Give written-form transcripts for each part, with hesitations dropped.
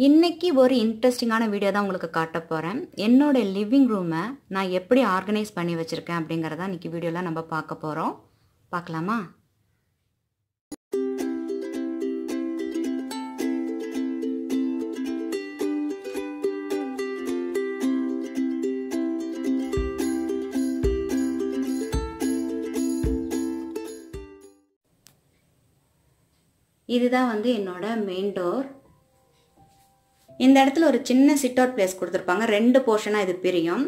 இன்னைக்கு ஒரு இன்ட்ரெஸ்டிங்கான வீடியோ தான் உங்களுக்கு காட்ட போகிறேன். என்னோட லிவிங் ரூமை நான் எப்படி ஆர்கனைஸ் பண்ணி வச்சுருக்கேன் அப்படிங்கிறத இன்னைக்கு வீடியோவில் நம்ம பார்க்க போகிறோம். பார்க்கலாமா? இதுதான் என்னோட மெயின் டோர். இந்த இடத்துல ஒரு சின்ன சிட் அவுட் பிளேஸ் கொடுத்துருப்பாங்க. 2 போர்ஷனாக இது பிரியும்.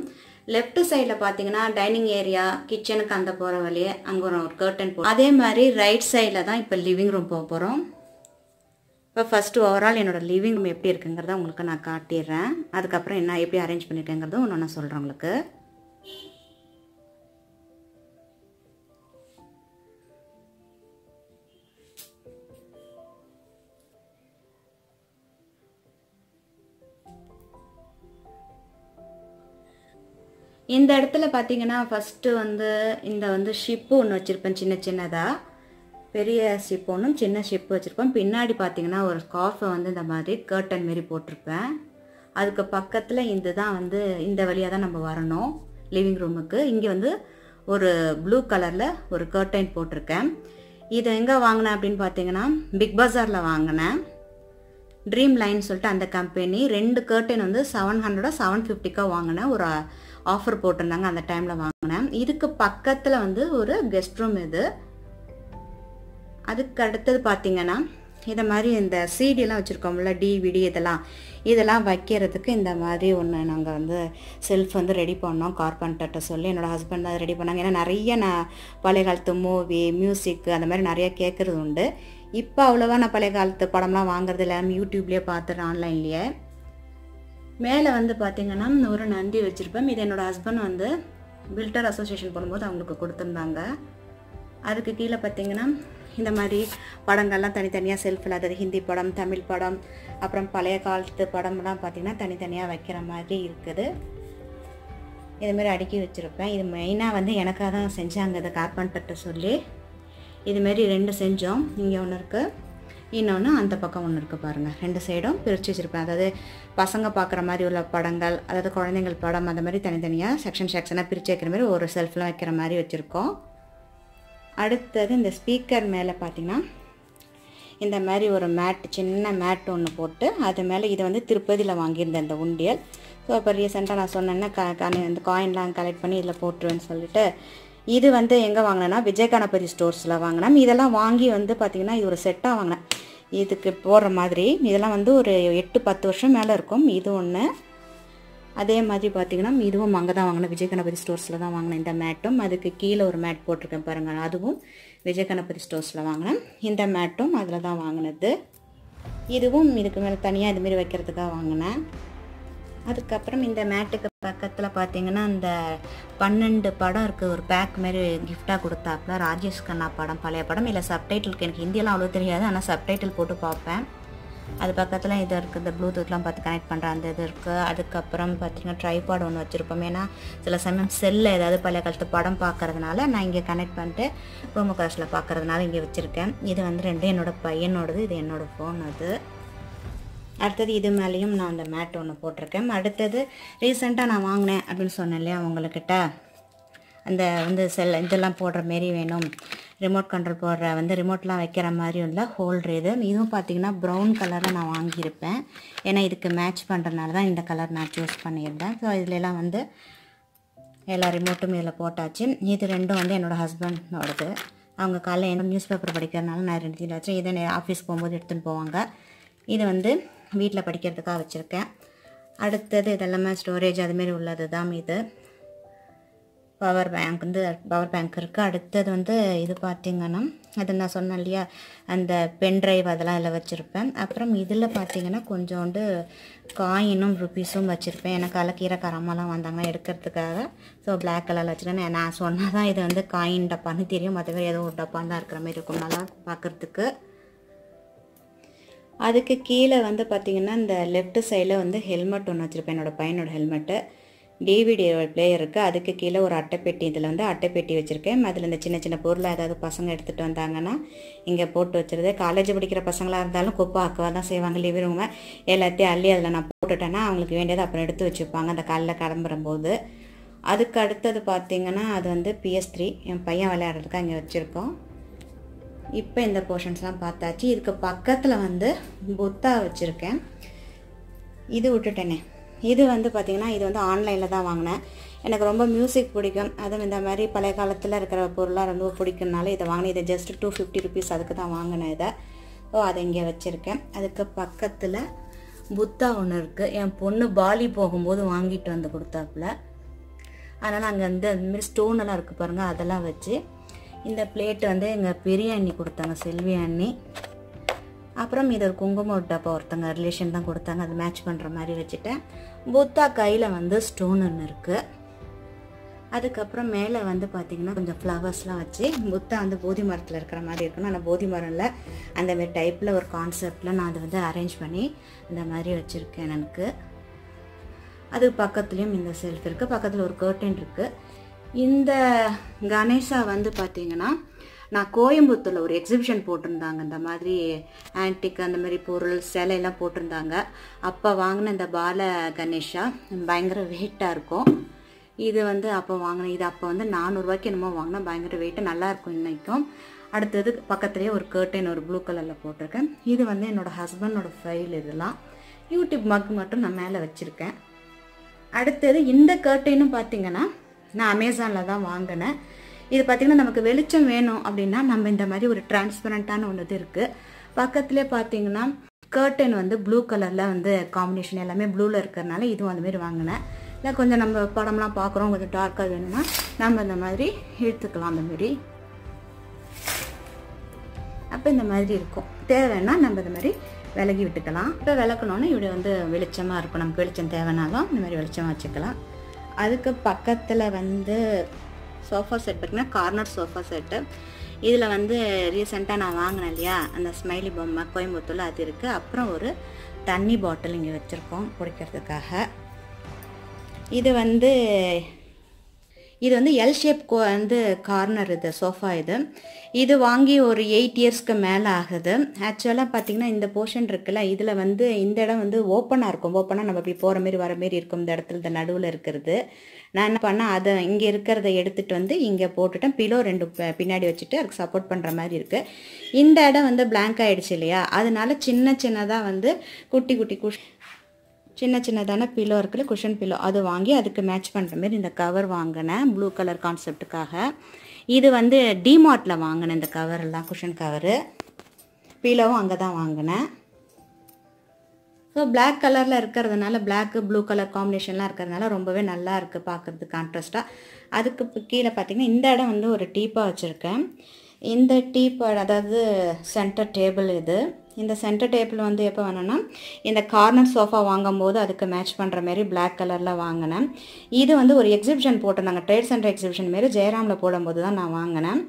லெஃப்ட் சைடில் பார்த்தீங்கன்னா டைனிங் ஏரியா, கிச்சனுக்கு அந்த போகிற வழியே அங்கே ஒரு கர்டன் போடும். அதே மாதிரி ரைட் சைடில் தான் இப்போ லிவிங் ரூம் போக போகிறோம். இப்போ ஃபஸ்ட்டு ஓவரால் என்னோடய லிவிங் ரூம் எப்படி இருக்குங்கிறத உங்களுக்கு நான் காட்டிடுறேன். அதுக்கப்புறம் என்ன எப்படி அரேஞ்ச் பண்ணியிருக்கேங்கிறதும் ஒன்று நான் சொல்கிறேன் உங்களுக்கு. இந்த இடத்துல பார்த்தீங்கன்னா ஃபஸ்ட்டு இந்த ஷிப்பு ஒன்று வச்சுருப்பேன், சின்ன சின்னதாக. பெரிய ஷிப் ஒன்றும் சின்ன ஷிப்பு வச்சுருப்பேன். பின்னாடி பார்த்தீங்கன்னா ஒரு ஸ்கார்ஃபை இந்த மாதிரி கர்டன் மாரி போட்டிருப்பேன். அதுக்கு பக்கத்தில் இந்த வழியாக தான் நம்ம வரணும் லிவிங் ரூமுக்கு. இங்கே ஒரு ப்ளூ கலரில் ஒரு கர்டன் போட்டிருக்கேன். இதை எங்கே வாங்கினேன் அப்படின்னு பார்த்தீங்கன்னா பிக் பஜாரில் வாங்கினேன். ட்ரீம் லைன் சொல்லிட்டு அந்த கம்பெனி 2 கர்டன் 700 750 வாங்கினேன். ஒரு ஆஃபர் போட்டிருந்தாங்க, அந்த டைமில் வாங்கினேன். இதுக்கு பக்கத்தில் ஒரு கெஸ்ட் ரூம் இது. அதுக்கு அடுத்தது பார்த்தீங்கன்னா இதை மாதிரி இந்த சிடியெல்லாம் வச்சுருக்கோம்ல, டிவிடி இதெல்லாம் வைக்கிறதுக்கு இந்த மாதிரி ஒன்று நாங்கள் செல்ஃப் ரெடி பண்ணோம். கார்பெண்டர்கிட்ட சொல்லி என்னோடய ஹஸ்பண்ட் தான் ரெடி பண்ணாங்க. ஏன்னா நிறைய நான் பழைய காலத்து மூவி, மியூசிக் அந்த மாதிரி நிறையா கேட்குறது உண்டு. இப்போ அவ்வளோவா நான் பழைய காலத்து படம்லாம் வாங்குறது எல்லாமே யூடியூப்லேயே பார்த்துறேன், ஆன்லைன்லேயே. மேலே பார்த்தீங்கன்னா ஒரு நந்தி வச்சுருப்பேன். இது என்னோடய ஹஸ்பண்ட் பில்டர் அசோசியேஷன் போடும்போது அவங்களுக்கு கொடுத்துருந்தாங்க. அதுக்கு கீழே பார்த்தீங்கன்னா இந்த மாதிரி படங்கள்லாம் தனித்தனியாக செல்ஃபில், அதாவது ஹிந்தி படம், தமிழ் படம், அப்புறம் பழைய காலத்து படம்லாம் பார்த்திங்கன்னா தனித்தனியாக வைக்கிற மாதிரி இருக்குது. இதுமாரி அடுக்கி வச்சுருப்பேன். இது மெயினாக எனக்காக தான் செஞ்சாங்க, இதை கார்பெண்டர்கிட்ட சொல்லி. இதுமாரி 2 செஞ்சோம். இங்கே ஒன்று இருக்குது, இன்னொன்று அந்த பக்கம் ஒன்று இருக்குது பாருங்கள். 2 சைடும் பிரித்து வச்சுருப்பேன். அதாவது பசங்க பார்க்குற மாதிரி உள்ள படங்கள், அதாவது குழந்தைங்கள் படம், அந்த மாதிரி தனித்தனியாக செக்ஷனாக பிரித்து வைக்கிற மாதிரி ஒரு செல்ஃப்லாம் வைக்கிற மாதிரி வச்சுருக்கோம். அடுத்தது இந்த ஸ்பீக்கர் மேலே பார்த்திங்கன்னா இந்த மாதிரி ஒரு மேட், சின்ன மேட் ஒன்று போட்டு அது மேலே இது திருப்பதியில் வாங்கியிருந்தேன் இந்த உண்டியல். ஸோ இப்போ ரீசெண்டாக நான் சொன்னேன்னா இந்த காயின்லாம் கலெக்ட் பண்ணி இதில் போட்டுருவேன்னு சொல்லிட்டு இது எங்கே வாங்கினேன்னா விஜய் கணபதி ஸ்டோர்ஸில் வாங்கினேன். இதெல்லாம் வாங்கி பார்த்திங்கன்னா இது ஒரு செட்டாக வாங்கினேன். இதுக்கு போடுற மாதிரி இதெல்லாம் ஒரு 8-10 வருஷம் மேலே இருக்கும். இது ஒன்று. அதே மாதிரி பார்த்திங்கன்னா இதுவும் அங்கே தான் வாங்கினேன், விஜய் கணபதி ஸ்டோர்ஸில் தான் வாங்கினேன். இந்த மேட்டும் அதுக்கு கீழே ஒரு மேட் போட்டிருக்கேன் பாருங்கள், அதுவும் விஜய் கணபதி ஸ்டோர்ஸில் வாங்கினேன். இந்த மேட்டும் அதில் தான் வாங்கினது. இதுவும் இதுக்கு மேலே தனியாக இதுமாரி வைக்கிறதுக்காக வாங்கினேன். அதுக்கப்புறம் இந்த மேட்டுக்கு பக்கத்தில் பார்த்தீங்கன்னா இந்த 12 படம் இருக்குது. ஒரு பேக் மாரி கிஃப்டாக கொடுத்தாப்புல, ராஜேஷ் கண்ணா படம், பழைய படம். இல்லை சப்டைட்டிலுக்கு எனக்கு ஹிந்தியெல்லாம் அவ்வளோ தெரியாது, ஆனால் சப்டைட்டில் போட்டு பார்ப்பேன். அது பக்கத்தில் இது இருக்குது, இந்த ப்ளூடூத்லாம் பார்த்து கனெக்ட் பண்ணுற அந்த இது இருக்குது. அதுக்கப்புறம் பார்த்திங்கன்னா ட்ரைபாட் ஒன்று வச்சுருப்போம். ஏன்னா சில சமயம் செல்லில் ஏதாவது பழைய காலத்து படம் பார்க்குறதுனால நான் இங்கே கனெக்ட் பண்ணிட்டு ரூமு கிளாஸில் பார்க்குறதுனால இங்கே வச்சுருக்கேன். இது 2 என்னோடய பையனோடது, இது என்னோடய ஃபோன். அது அடுத்தது இது மேலேயும் நான் அந்த மேட் ஒன்று போட்டிருக்கேன். அடுத்தது ரீசெண்டாக நான் வாங்கினேன் அப்படின்னு சொன்னேன் இல்லையா உங்கள்கிட்ட, அந்த இதெல்லாம் போடுற மாரி வேணும், ரிமோட் கண்ட்ரோல் போடுற ரிமோட்லாம் வைக்கிற மாதிரி உள்ள ஹோல்டர். இதுவும் பார்த்திங்கன்னா ப்ரௌன் கலரில் நான் வாங்கியிருப்பேன். ஏன்னா இதுக்கு மேட்ச் பண்ணுறதுனால தான் இந்த கலர் நான் சூஸ் பண்ணியிருந்தேன். ஸோ இதிலெல்லாம் எல்லா ரிமோட்டும் இதில் போட்டாச்சு. இது 2 என்னோடய ஹஸ்பண்டோடது. அவங்க காலையில் நியூஸ் பேப்பர் படிக்கிறதுனால நான் 2 இதில் வச்சேன். இதை ஆஃபீஸ் போகும்போது எடுத்துகிட்டு போவாங்க. இது வீட்டில் படிக்கிறதுக்காக வச்சுருக்கேன். அடுத்தது இதெல்லாமே ஸ்டோரேஜ் அதுமாரி உள்ளது தான். இது பவர் பேங்க் இருக்குது. அடுத்தது இது பார்த்திங்கன்னா அது நான் சொன்னேன் இல்லையா, அந்த பென்ட்ரைவ் அதெல்லாம் இதில் வச்சுருப்பேன். அப்புறம் இதில் பார்த்திங்கன்னா கொஞ்சோண்டு காயினும் ருப்பீஸும் வச்சுருப்பேன். எனக்கு அலக்கீரைக்காரம்மாலாம் வந்தாங்கன்னா எடுக்கிறதுக்காக. ஸோ பிளாக் கலரில் வச்சுருக்கேன். நான் சொன்னால் தான் இது காயின் டப்பான்னு தெரியும், மற்றவே ஏதோ ஒரு டப்பான்னு தான் இருக்கிற மாதிரி இருக்கும், நல்லா பார்க்குறதுக்கு. அதுக்கு கீழே பார்த்திங்கன்னா இந்த லெஃப்ட் சைடில் ஹெல்மெட் ஒன்று வச்சுருப்பேன், என்னோடய பையனோட ஹெல்மெட்டு. டிவிடி பிளேயர் இருக்குது. அதுக்கு கீழே ஒரு அட்டைப்பெட்டி, இதில் வந்து அட்டைப்பெட்டி வச்சுருக்கேன். அதில் இந்த சின்ன சின்ன பொருளை ஏதாவது பசங்க எடுத்துகிட்டு வந்தாங்கன்னா இங்கே போட்டு வச்சுருது. காலேஜ் படிக்கிற பசங்களாக இருந்தாலும் குப்பை ஆக்குவாக தான் செய்வாங்க. லிவிங் ரூமை எல்லாத்தையும் அள்ளி அதில் நான் போட்டுட்டேன்னா அவங்களுக்கு வேண்டியதை அப்புறம் எடுத்து வச்சுப்பாங்க அந்த காலையில் கிளம்புறம்போது. அதுக்கு அடுத்தது பார்த்திங்கன்னா அது வந்து PS3 என் பையன் விளையாடுறதுக்கு அங்கே வச்சுருக்கோம். இப்போ இந்த போர்ஷன்ஸ்லாம் பார்த்தாச்சு. இதுக்கு பக்கத்தில் வந்து புத்தா வச்சுருக்கேன். இது விட்டுட்டேனே, இது வந்து பார்த்திங்கன்னா இது வந்து ஆன்லைனில் தான் வாங்கினேன். எனக்கு ரொம்ப மியூசிக் பிடிக்கும். அதுவும் இந்த மாதிரி பழைய காலத்தில் இருக்கிற பொருளாக ரொம்ப பிடிக்கும்னால இதை வாங்கினேன். இதை ஜஸ்ட் 250 ருபீஸ் அதுக்கு தான் வாங்கினேன் இதை. அதை இங்கே வச்சுருக்கேன். அதுக்கு பக்கத்தில் புத்தா ஒன்று இருக்குது. என் பொண்ணு பாலி போகும்போது வாங்கிட்டு வந்து கொடுத்தாப்புல. அதனால் அங்கே வந்து அதுமாரி ஸ்டோனெல்லாம் இருக்குது பாருங்கள், அதெல்லாம் வச்சு இந்த பிளேட்டு வந்து எங்கள் பெரிய அண்ணி கொடுத்தாங்க, செல்வி அண்ணி. அப்புறம் இது ஒரு குங்குமம் டப்பா ஒருத்தங்க ரிலேஷன் தான் கொடுத்தாங்க, அது மேட்ச் பண்ணுற மாதிரி வச்சுட்டேன். புத்தா கையில் வந்து ஸ்டோன் ஒன்று இருக்குது. அதுக்கப்புறம் மேலே வந்து பார்த்திங்கன்னா கொஞ்சம் ஃப்ளவர்ஸ்லாம் வச்சு புத்தா வந்து போதி மரத்தில் இருக்கிற மாதிரி இருக்கணும். ஆனால் போதி மரம்ல அந்தமாரி டைப்பில் ஒரு கான்செப்டில் நான் அதை வந்து அரேஞ்ச் பண்ணி இந்த மாதிரி வச்சுருக்கேன் எனக்கு. அதுக்கு பக்கத்துலேயும் இந்த செல்ஃப் இருக்குது. பக்கத்தில் ஒரு கர்டன் இருக்குது. இந்த கணேசா வந்து பார்த்திங்கன்னா நான் கோயம்புத்தூரில் ஒரு எக்ஸிபிஷன் போட்டிருந்தாங்க. இந்த மாதிரி ஆன்டிக் அந்த மாதிரி பொருள் சிலையெல்லாம் போட்டிருந்தாங்க. அப்போ வாங்கின இந்த பால கணேஷா பயங்கர வெயிட்டாக இருக்கும். இது வந்து அப்போ வாங்கினேன். இது அப்போ வந்து 400 ரூபாய்க்கு என்னமோ வாங்கினா, பயங்கர வெயிட்டாக நல்லாயிருக்கும் இன்றைக்கும். அடுத்தது பக்கத்துலேயே ஒரு கர்டன் ஒரு ப்ளூ கலரில் போட்டிருக்கேன். இது வந்து என்னோடய ஹஸ்பண்டோட ஃபைல். இதெல்லாம் யூடியூப் மக் மட்டும் நான் மேலே வச்சுருக்கேன். அடுத்தது இந்த கர்டனும் பார்த்திங்கன்னா நான் அமேசானில் தான் வாங்கினேன். இது பார்த்திங்கன்னா நமக்கு வெளிச்சம் வேணும் அப்படின்னா நம்ம இந்த மாதிரி ஒரு டிரான்ஸ்பரண்ட்டான ஒன்று இருக்குது. பக்கத்துலேயே பார்த்திங்கன்னா கர்டன் வந்து ப்ளூ கலரில் வந்து காம்பினேஷன் எல்லாமே ப்ளூவில் இருக்கிறதுனால இதுவும் அந்தமாரி வாங்கினேன். இல்லை கொஞ்சம் நம்ம படம்லாம் பார்க்குறோம், கொஞ்சம் டார்க்காக வேணும்னா நம்ம இந்த மாதிரி இழுத்துக்கலாம். அந்தமாரி அப்போ இந்த மாதிரி இருக்கும். தேவைன்னா நம்ம இந்த மாதிரி விலகி விட்டுக்கலாம். இப்போ விளக்கணுன்னா இப்படி வந்து வெளிச்சமாக இருக்கும். நமக்கு வெளிச்சம் தேவைனாலும் இந்த மாதிரி வெளிச்சமாக வச்சுக்கலாம். அதுக்கு பக்கத்தில் வந்து சோஃபா செட் பார்த்திங்கன்னா கார்னர் சோஃபா செட்டு. இதில் வந்து ரீசெண்டாக நான் வாங்கினேன் இல்லையா அந்த ஸ்மைலி பொம்மை கோயம்புத்தூரில், அது இருக்குது. அப்புறம் ஒரு தண்ணி பாட்டில் இங்கே வச்சுருக்கோம் குடிக்கிறதுக்காக. இது வந்து எல் ஷேப் வந்து கார்னர் இது சோஃபா. இது வாங்கி ஒரு 8 இயர்ஸ்க்கு மேலே ஆகுது. ஆக்சுவலாக பார்த்திங்கன்னா இந்த போர்ஷன் இருக்குல்ல, இதில் வந்து இந்த இடம் வந்து ஓப்பனாக இருக்கும். ஓப்பனாக நம்ம இப்படி போகிற மாரி வர மாரி இருக்கும். இந்த இடத்துல இந்த நடுவில் இருக்கிறது நான் என்ன பண்ணேன், அதை இங்கே இருக்கிறத எடுத்துகிட்டு வந்து இங்கே போட்டுட்டேன். பிலோ 2 பின்னாடி வச்சுட்டு அதுக்கு சப்போர்ட் பண்ணுற மாதிரி இருக்குது. இந்த இடம் வந்து பிளாங்க் ஆகிடுச்சு இல்லையா, அதனால சின்ன சின்னதாக வந்து குட்டி குட்டி சின்ன சின்னதான பில்லோ இருக்குல்ல, குஷன் பில்லோ, அது வாங்கி அதுக்கு மேட்ச் பண்ணுற மாதிரி இந்த கவர் வாங்கினேன் ப்ளூ கலர் கான்செப்டுக்காக. இது வந்து டிமார்ட்டில் வாங்கினேன். இந்த கவரெல்லாம் குஷன் கவரு, பில்லோவும் அங்கே தான் வாங்கினேன். ஸோ பிளாக் கலரில் இருக்கிறதுனால, பிளாக்கு ப்ளூ கலர் காம்பினேஷன்லாம் இருக்கிறதுனால ரொம்பவே நல்லா இருக்குது பார்க்குறதுக்கு கான்ட்ராஸ்ட்டாக. அதுக்கு கீழே பார்த்திங்கன்னா இந்த இடம் வந்து ஒரு டீப்பாக வச்சுருக்கேன். இந்த டீப்பாக அதாவது சென்டர் டேபிள். இந்த சென்டர் டேபிள் வந்து எப்போ வேணும்னா இந்த கார்னர் சோஃபா வாங்கும்போது அதுக்கு மேட்ச் பண்ணுற மாரி பிளாக் கலரில் வாங்கினேன். இது வந்து ஒரு எக்ஸிபிஷன் போட்டிருந்தாங்க, ட்ரேட் சென்டர் எக்ஸிபிஷன் மாரி ஜெயராமில் போடும்போது தான் நான் வாங்கினேன்.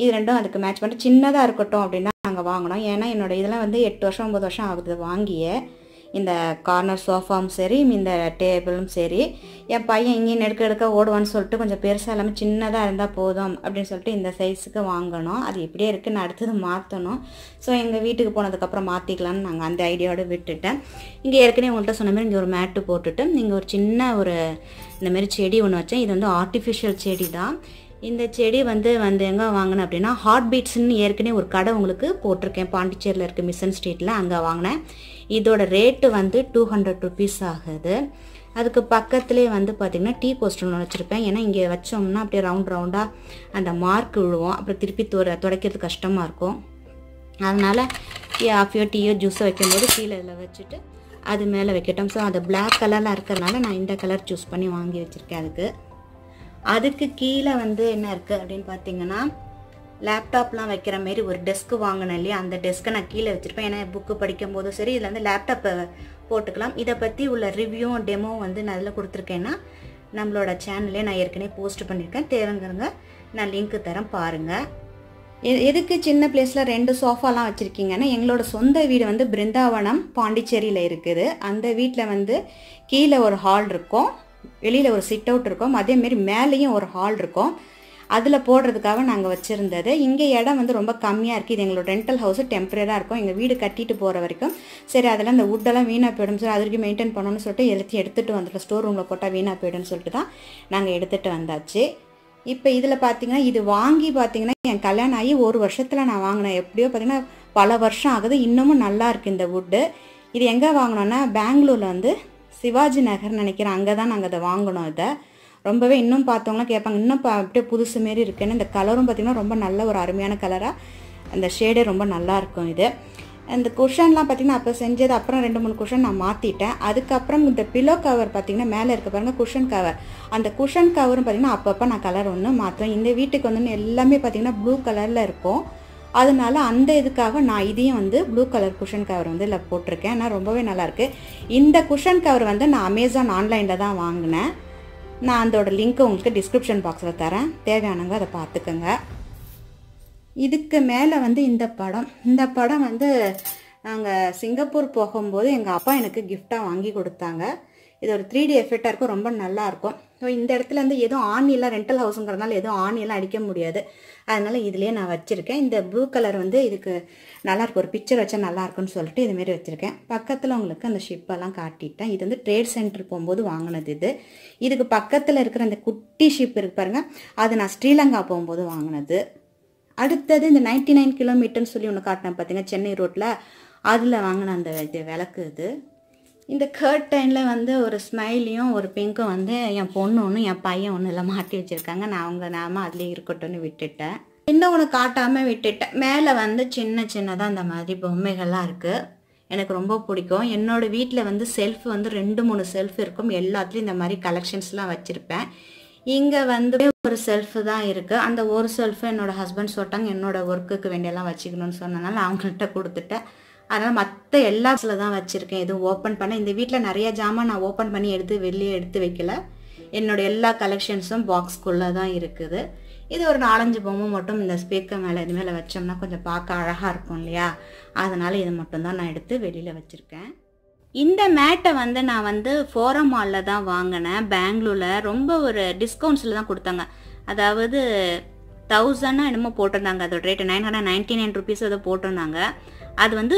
இது ரெண்டும் அதுக்கு மேட்ச் பண்ணிட்டு சின்னதாக இருக்கட்டும் அப்படின்னா நாங்கள் வாங்கினோம். ஏன்னா என்னோடய இதெல்லாம் வந்து 8 வருஷம் 9 வருஷம் ஆகுது வாங்கியே. இந்த கார்னர் சோஃபாவும் சரி, இந்த டேபிளும் சரி. என் பையன் இங்கேயும் எடுக்க ஓடுவான்னு சொல்லிட்டு கொஞ்சம் பெருசாக இல்லாமல் சின்னதாக இருந்தால் போதும் அப்படின்னு சொல்லிட்டு இந்த சைஸுக்கு வாங்கணும். அது இப்படியே இருக்குது, நான் அடுத்தது மாற்றணும். ஸோ எங்கள் வீட்டுக்கு போனதுக்கப்புறம் மாற்றிக்கலான்னு நாங்கள் அந்த ஐடியாவோடு விட்டுட்டேன். இங்கே ஏற்கனவே உங்கள்கிட்ட சொன்ன மாதிரி இங்கே ஒரு மேட்டு போட்டுட்டு நீங்கள் ஒரு சின்ன ஒரு இந்தமாரி செடி ஒன்று வச்சேன். இது வந்து ஆர்டிஃபிஷியல் செடி தான். இந்த செடி வந்து எங்கே வாங்கினேன் அப்படின்னா ஹார்ட் பீட்ஸ்ன்னு ஏற்கனவே ஒரு கடை உங்களுக்கு போட்டிருக்கேன், பாண்டிச்சேரியில் இருக்குது, மிஷன் ஸ்ட்ரீட்டில், அங்கே வாங்கினேன். இதோட ரேட்டு வந்து 200 ருபீஸ் ஆகுது. அதுக்கு பக்கத்துலேயே வந்து பார்த்திங்கன்னா டீ போஸ்டர் ஒன்று வச்சுருப்பேன். ஏன்னா இங்கே வச்சோம்னா அப்படியே ரவுண்டாக அந்த மார்க் விழுவோம், அப்புறம் திருப்பி துடைக்கிறது கஷ்டமாக இருக்கும். அதனால் காஃபியோ டீயோ ஜூஸோ வைக்கும்போது கீழே இதில் வச்சுட்டு அது மேலே வைக்கட்டும். ஸோ அது பிளாக் கலரில் இருக்கிறதுனால நான் இந்த கலர் சூஸ் பண்ணி வாங்கி வச்சுருக்கேன். அதுக்கு கீழே வந்து என்ன இருக்குது அப்படின்னு பார்த்தீங்கன்னா லேப்டாப்லாம் வைக்கிற மாரி ஒரு டெஸ்க்கு வாங்கினேன் இல்லையா, அந்த டெஸ்க்கை நான் கீழே வச்சுருப்பேன். ஏன்னா புக்கு படிக்கும் போதும் சரி இதில் வந்து லேப்டாப்பை போட்டுக்கலாம். இதை பற்றி உள்ள ரிவ்யூவும் டெமோ வந்து நான் அதில் கொடுத்துருக்கேன்னா நம்மளோட சேனல்லே நான் ஏற்கனவே போஸ்ட் பண்ணியிருக்கேன். தேவைங்கிறங்க நான் லிங்க்கு தரேன் பாருங்கள். எதுக்கு சின்ன பிளேஸில் 2 சோஃபாலாம் வச்சுருக்கீங்கன்னா, எங்களோட சொந்த வீடு வந்து பிருந்தாவனம் பாண்டிச்சேரியில் இருக்குது. அந்த வீட்டில் வந்து கீழே ஒரு ஹால் இருக்கும், வெளியில் ஒரு சிட் அவுட் இருக்கும், அதேமாரி மேலேயும் ஒரு ஹால் இருக்கும். அதில் போடுறதுக்காக நாங்கள் வச்சுருந்தது. இங்கே இடம் வந்து ரொம்ப கம்மியாக இருக்குது. இது எங்களோட ரெண்டல் ஹவுஸு டெம்பரரியாக இருக்கும். எங்கள் வீடு கட்டிட்டு போகிற வரைக்கும் சரி அதெல்லாம் இந்த வுட்டெல்லாம் வீணாக போயிடும் சார், அது வரைக்கும் மெயின்டைன் பண்ணணும்னு சொல்லிட்டு எல்லாத்தையும் எடுத்துகிட்டு வந்துட்டோம். ஸ்டோர் ரூமில் போட்டால் வீணாக போய்டும்னு சொல்லிட்டு தான் நாங்கள் எடுத்துகிட்டு வந்தாச்சு. இப்போ இதில் பார்த்தீங்கன்னா இது வாங்கி பார்த்தீங்கன்னா என் கல்யாணம் ஆகி 1 வருஷத்தில் நான் வாங்கினேன். எப்படியோ பார்த்தீங்கன்னா பல வருஷம் ஆகுது, இன்னமும் நல்லா இருக்குது இந்த வுட்டு. இது எங்கே வாங்கினோன்னா பெங்களூரில் வந்து சிவாஜி நகர்னு நினைக்கிறேன், அங்கே தான் நாங்கள் அதை வாங்கினோம். இதை ரொம்பவே இன்னும் பார்த்தவங்களாம் கேட்பாங்க, இன்னும் அப்படியே புதுசு மாரி இருக்குன்னு. இந்த கலரும் பார்த்திங்கன்னா ரொம்ப நல்ல ஒரு அருமையான கலராக, அந்த ஷேடே ரொம்ப நல்லாயிருக்கும். இது இந்த குஷன்லாம் பார்த்திங்கன்னா அப்போ செஞ்சது, அப்புறம் 2-3 குஷன் நான் மாற்றிட்டேன். அதுக்கப்புறம் இந்த பில்லோ கவர் பார்த்திங்கன்னா மேலே இருக்க பாருங்கள் குஷன் கவர், அந்த குஷன் கவரும் பார்த்திங்கன்னா அப்பப்போ நான் கலர் ஒன்று மாற்றுவேன். இந்த வீட்டுக்கு வந்து எல்லாமே பார்த்திங்கன்னா ப்ளூ கலரில் இருக்கும். அதனால அந்த இதுக்காக நான் இதையும் வந்து ப்ளூ கலர் குஷன் கவர் வந்து இதில் போட்டிருக்கேன். ஆனால் ரொம்பவே நல்லாயிருக்கு. இந்த குஷன் கவர் வந்து நான் அமேசான் ஆன்லைனில் தான் வாங்கினேன். நான் அதோட லிங்க்கை உங்களுக்கு டிஸ்கிரிப்ஷன் பாக்ஸில் தரேன், தேவையானவங்க அதை பார்த்துக்கோங்க. இதுக்கு மேலே வந்து இந்த படம் வந்து நாங்கள் சிங்கப்பூர் போகும்போது எங்கள் அப்பா எனக்கு கிஃப்டாக வாங்கி கொடுத்தாங்க. இது ஒரு 3D எஃபெக்டாக இருக்கும், ரொம்ப நல்லாயிருக்கும். ஸோ இந்த இடத்துல வந்து எதுவும் ஆணியெல்லாம் ரெண்டல் ஹவுஸுங்கிறதுனால எதுவும் ஆணியெல்லாம் அடிக்க முடியாது, அதனால் இதுலேயே நான் வச்சுருக்கேன். இந்த ப்ளூ கலர் வந்து இதுக்கு நல்லாயிருக்கும், ஒரு பிக்சர் வச்சா நல்லாயிருக்குன்னு சொல்லிட்டு இதுமாரி வச்சுருக்கேன். பக்கத்தில் உங்களுக்கு அந்த ஷிப்பெல்லாம் காட்டிட்டேன். இது வந்து ட்ரேட் சென்டர் போகும்போது வாங்கினது. இதுக்கு பக்கத்தில் இருக்கிற அந்த குட்டி ஷிப் இருக்கு பாருங்கள், அது நான் ஸ்ரீலங்கா போகும்போது வாங்கினது. அடுத்தது இந்த 99 கிலோமீட்டர்னு சொல்லி ஒன்று காட்டினேன் பார்த்தீங்கன்னா சென்னை ரோட்டில், அதில் வாங்கின அந்த இது விளக்கு. இது இந்த கர்டைனில் வந்து ஒரு ஸ்மைலியும் ஒரு பிங்க்கும் வந்து என் பொண்ணு ஒன்று என் பையன் ஒன்று எல்லாம் மாட்டி வச்சுருக்காங்க. நான் அவங்க நாம அதுலேயே இருக்கட்டும்னு விட்டுட்டேன். இன்னும் ஒன்று காட்டாமல் விட்டுட்டேன். மேலே வந்து சின்னதாக அந்த மாதிரி பொம்மைகள்லாம் இருக்குது, எனக்கு ரொம்ப பிடிக்கும். என்னோடய வீட்டில் வந்து செல்ஃப் வந்து 2-3 செல்ஃப் இருக்கும், எல்லாத்துலேயும் இந்த மாதிரி கலெக்ஷன்ஸ்லாம் வச்சுருப்பேன். இங்கே வந்து ஒரு செல்ஃபு தான் இருக்குது. அந்த ஒரு செல்ஃபு என்னோடய ஹஸ்பண்ட் சொல்லிட்டாங்க என்னோடய ஒர்க்குக்கு வேண்டியெல்லாம் வச்சுக்கணும்னு சொன்னனால அவங்கள்ட்ட கொடுத்துட்டேன். அதனால் மற்ற எல்லா தான் வச்சுருக்கேன், எதுவும் ஓப்பன் பண்ண. இந்த வீட்டில் நிறைய ஜாமான் நான் ஓப்பன் பண்ணி வெளியே எடுத்து வைக்கல. என்னோடய எல்லா கலெக்ஷன்ஸும் பாக்ஸ்குள்ளே தான் இருக்குது. இது ஒரு 4-5 பொம்மை மட்டும் இந்த ஸ்பீக்கர் மேலே இது மேலே வச்சோம்னா கொஞ்சம் பார்க்க அழகாக இருக்கும் இல்லையா, அதனால் இது மட்டும்தான் நான் எடுத்து வெளியில் வச்சுருக்கேன். இந்த மேட்டை வந்து நான் வந்து ஃபோரம் மாலில் தான் வாங்கினேன், பெங்களூரில். ரொம்ப ஒரு டிஸ்கவுண்ட்ஸில் தான் கொடுத்தாங்க. அதாவது 1000 என்னமோ போட்டிருந்தாங்க, அதோட ரேட்டு 999 ருபீஸ் ஏதோ போட்டிருந்தாங்க. அது வந்து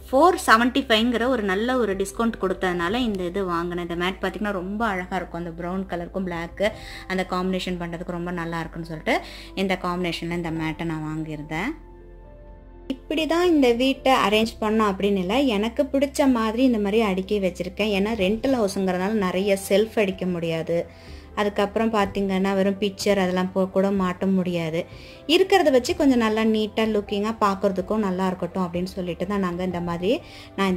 475ங்கிற ஒரு நல்ல ஒரு டிஸ்கவுண்ட் கொடுத்ததுனால இந்த இது வாங்கினேன். இந்த மேட் பார்த்திங்கன்னா ரொம்ப அழகாக இருக்கும், அந்த ப்ரௌன் கலருக்கும் பிளாக்கு அந்த காம்பினேஷன் பண்ணுறதுக்கு ரொம்ப நல்லா இருக்குன்னு சொல்லிட்டு இந்த காம்பினேஷனில் இந்த மேட்டை நான் வாங்கியிருந்தேன். இப்படி தான் இந்த வீட்டை அரேஞ்ச் பண்ணோம் அப்படின்னு இல்லை, எனக்கு பிடிச்ச மாதிரி இந்த மாதிரி அடுக்கி வச்சுருக்கேன். ஏன்னா ரெண்டல் ஹவுஸுங்கிறதுனால நிறைய செல்ஃப் அடிக்க முடியாது. அதுக்கப்புறம் பார்த்திங்கன்னா வெறும் பிக்சர் அதெல்லாம் கூட மாட்ட முடியாது. இருக்கிறத வச்சு கொஞ்சம் நல்லா நீட்டாக லுக்கிங்காக பார்க்குறதுக்கும் நல்லா இருக்கட்டும் அப்படின்னு சொல்லிட்டு தான் நான் இந்த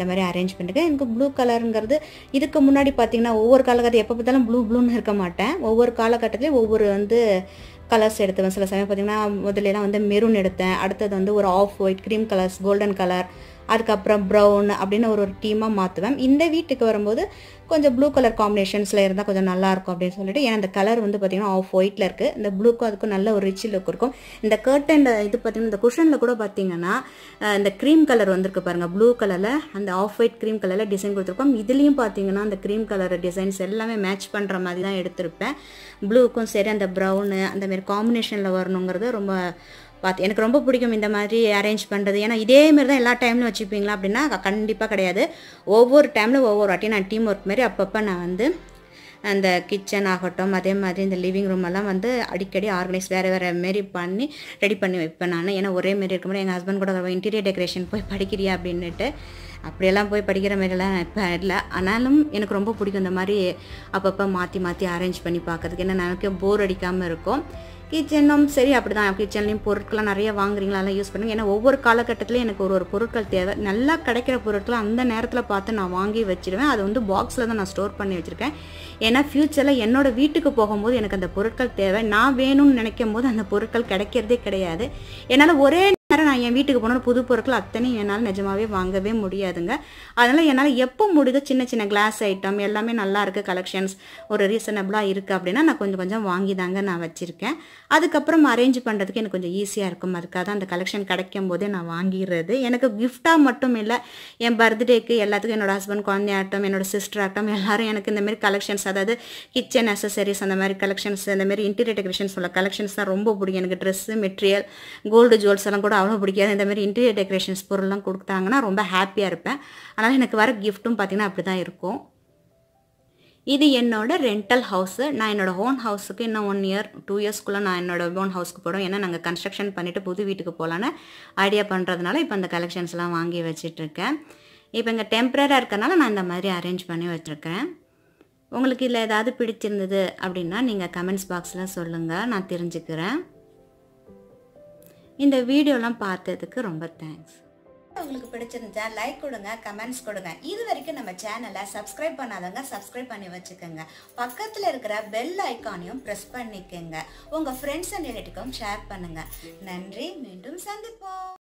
மாதிரி அரேஞ்ச் பண்ணியிருக்கேன். எனக்கு ப்ளூ கலருங்கிறது இதுக்கு முன்னாடி பார்த்திங்கன்னா ஒவ்வொரு காலகட்டத்தில் எப்போ பார்த்தாலும் ப்ளூன்னு இருக்க மாட்டேன். ஒவ்வொரு காலகட்டத்துலேயும் ஒவ்வொரு வந்து கலர்ஸ் எடுத்துவேன். சில சமயம் பார்த்திங்கன்னா முதலெல்லாம் வந்து மெரூன் எடுத்தேன், அடுத்தது வந்து ஒரு off white, cream colours, golden colour, அதுக்கப்புறம் ப்ரௌன் அப்படின்னு ஒரு டீமாக மாற்றுவேன். இந்த வீட்டுக்கு வரும்போது கொஞ்சம் ப்ளூ கலர் காம்பினேஷன்ஸில் இருந்தால் கொஞ்சம் நல்லாயிருக்கும் அப்படின்னு சொல்லிட்டு, ஏன்னா இந்த கலர் வந்து பார்த்திங்கன்னா ஆஃப் ஒயிட்டில் இருக்குது, இந்த ப்ளூக்கும் அதுக்கும் நல்ல ஒரு ரிச் லுக் இருக்கும். இந்த கர்டனில் இது பார்த்திங்கன்னா இந்த குஷனில் கூட பார்த்திங்கன்னா இந்த க்ரீம் கலர் வந்துருக்கு பாருங்கள், ப்ளூ கலரில் அந்த ஆஃப் ஒயிட் க்ரீம் கலரில் டிசைன் கொடுத்துருக்கோம். இதுலேயும் பார்த்திங்கன்னா அந்த க்ரீம் கலர் டிசைன்ஸ் எல்லாமே மேட்ச் பண்ணுற மாதிரி தான் எடுத்திருப்பேன். ப்ளூக்கும் சரி அந்த ப்ரௌனு அந்தமாரி காம்பினேஷனில் வரணுங்கிறது ரொம்ப எனக்கு ரொம்ப பிடிக்கும் இந்த மாதிரி அரேஞ்ச் பண்ணுறது. ஏன்னா இதேமாரி தான் எல்லா டைம்லையும் வச்சுப்பீங்களா அப்படின்னா கண்டிப்பாக கிடையாது. ஒவ்வொரு டைமில் ஒவ்வொரு வாட்டியும் நான் டீம் ஒர்க் மாரி அப்பப்போ நான் வந்து அந்த கிச்சன் ஆகட்டும், அதே மாதிரி இந்த லிவிங் ரூம் எல்லாம் வந்து அடிக்கடி ஆர்கனைஸ் வேறு மாரி பண்ணி ரெடி பண்ணி வைப்பேன் நான். ஏன்னா ஒரே மாரி இருக்க முடியாது. எங்கள் ஹஸ்பண்ட் கூட இன்டீரியர் டெக்கரேஷன் போய் படிக்கிறியா அப்படின்னுட்டு அப்படியெல்லாம் போய் படிக்கிற மாரிலாம் இப்போ இல்லை. ஆனாலும் எனக்கு ரொம்ப பிடிக்கும் இந்த மாதிரி அப்பப்போ மாற்றி அரேஞ்ச் பண்ணி பார்க்கறதுக்கு. ஏன்னா நமக்கு போர் அடிக்காமல் இருக்கும். கிச்சனும் சரி அப்படி தான், கிச்சன்லேயும் பொருட்கள்லாம் நிறைய வாங்குறீங்களா அதெல்லாம் யூஸ் பண்ணுங்க. ஏன்னா ஒவ்வொரு காலகட்டத்திலையும் எனக்கு ஒரு பொருட்கள் தேவை. நல்லா கிடைக்கிற பொருட்களை அந்த நேரத்தில் பார்த்து நான் வாங்கி வச்சுருவேன். அது வந்து பாக்ஸில் தான் நான் ஸ்டோர் பண்ணி வச்சுருக்கேன். ஏன்னா ஃப்யூச்சரில் என்னோடய வீட்டுக்கு போகும்போது எனக்கு அந்த பொருட்கள் தேவை. நான் வேணும்னு நினைக்கும் போது அந்த பொருட்கள் கிடைக்கிறதே கிடையாது. என்னால் ஒரே நான் என் வீட்டுக்கு போன புது பொருட்கள் அத்தனையும் என்னால் நிஜமாவே வாங்கவே முடியாதுங்க. அதனால் என்னால் எப்போ முடியுதோ சின்ன சின்ன கிளாஸ் ஐட்டம் எல்லாமே நல்லா இருக்குது, கலெக்ஷன்ஸ் ஒரு ரீசனபிளாக இருக்குது அப்படின்னா நான் கொஞ்சம் கொஞ்சம் வாங்கி தாங்க நான் வச்சுருக்கேன். அதுக்கப்புறம் அரேஞ்ச் பண்ணுறதுக்கு எனக்கு கொஞ்சம் ஈஸியாக இருக்கும். அதுக்காக தான் அந்த கலெக்ஷன் கிடைக்கும் போதே நான் வாங்கிடுறது. எனக்கு கிஃப்டாக மட்டும் இல்லை, என் பர்த்டேக்கு எல்லாத்துக்கும் என்னோட ஹஸ்பண்ட் குழந்தையாகட்டும் என்னோட சிஸ்டர் ஆகட்டும் எல்லாரும் எனக்கு இந்தமாரி கலெக்ஷன்ஸ், அதாவது கிச்சன் அசசரிஸ் அந்த மாதிரி கலெக்ஷன்ஸ், இந்தமாரி இன்டீரியர் டெக்கரேஷன்ஸ் உள்ள கலெக்ஷன்ஸ் தான் ரொம்ப பிடிக்கும். எனக்கு ட்ரெஸ்ஸு மெட்டீரியல் கோல்டு ஜுவல்ஸ் எல்லாம் கூட அவ்வளோ பிடிக்காது. இந்த மாதிரி இன்டீரியர் டெக்கரேஷன்ஸ் பொருள்லாம் கொடுத்தாங்கன்னா ரொம்ப ஹாப்பியாக இருப்பேன். அதனால் எனக்கு வர கிஃப்ட்டும் பார்த்திங்கன்னா அப்படி தான் இருக்கும். இது என்னோட ரெண்டல் ஹவுஸு. நான் என்னோட ஓன் ஹவுஸுக்கு இன்னும் 1 இயர் 2 இயர்ஸ்க்குள்ளே நான் என்னோட ஓன் ஹவுஸ்க்கு போகிறோம். ஏன்னா நாங்கள் கன்ஸ்ட்ரக்ஷன் பண்ணிவிட்டு புது வீட்டுக்கு போகலான்னு ஐடியா பண்ணுறதுனால இப்போ அந்த கலெக்ஷன்ஸ்லாம் வாங்கி வச்சிட்ருக்கேன். இப்போ இங்கே டெம்பரராக இருக்கறனால நான் இந்த மாதிரி அரேஞ்ச் பண்ணி வச்சுருக்கேன். உங்களுக்கு இதில் ஏதாவது பிடிச்சிருந்தது அப்படின்னா நீங்கள் கமெண்ட்ஸ் பாக்ஸில் சொல்லுங்கள், நான் தெரிஞ்சுக்கிறேன். இந்த வீடியோலாம் பார்த்ததுக்கு ரொம்ப தேங்க்ஸ். உங்களுக்கு பிடிச்சிருந்தா லைக் கொடுங்க, கமெண்ட்ஸ் கொடுங்க. இது வரைக்கும் நம்ம சேனலை சப்ஸ்கிரைப் பண்ணாதவங்க சப்ஸ்கிரைப் பண்ணி வச்சுக்கோங்க. பக்கத்தில் இருக்கிற பெல் ஐக்கானையும் ப்ரெஸ் பண்ணிக்கோங்க. உங்கள் ஃப்ரெண்ட்ஸ் அண்ட் ரிலேட்டிவ்க்கும் ஷேர் பண்ணுங்கள். நன்றி, மீண்டும் சந்திப்போம்.